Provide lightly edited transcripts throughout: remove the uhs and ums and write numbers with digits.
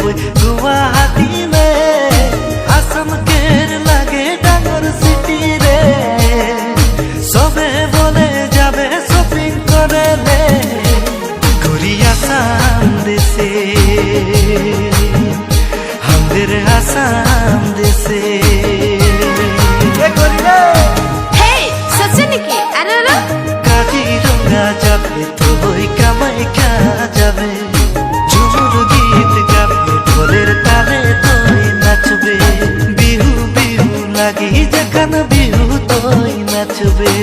जब गुवाहाटी में आसाम केर लागे डांगर सिटी रे सबे बोले जाबे शॉपिंग करे ले घुरी आसाम देशे हमদের आसाम देशे काजीरंगा जाबे तुई कामाख्या जाबे झुमुर गीत गाबे ढोलेर ताले तुई नाचबे बिहु बिहु लागि जखन बिहु तुई नाचबे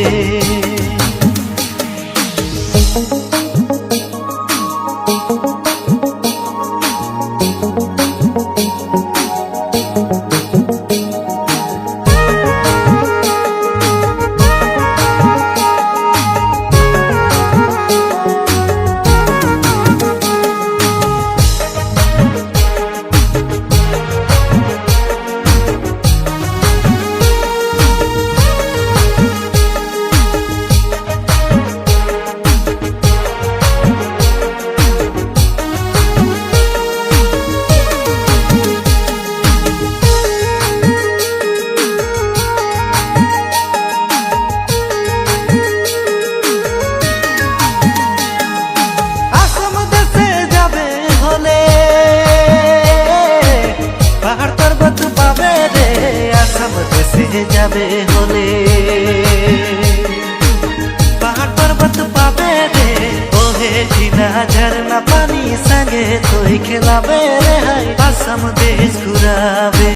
जाबे होले पहाड़ पर्वत पाबे रे ओहे झीना झरना पानी संगे तोई खेलाबे रे हाय आसाम देश घुराबे।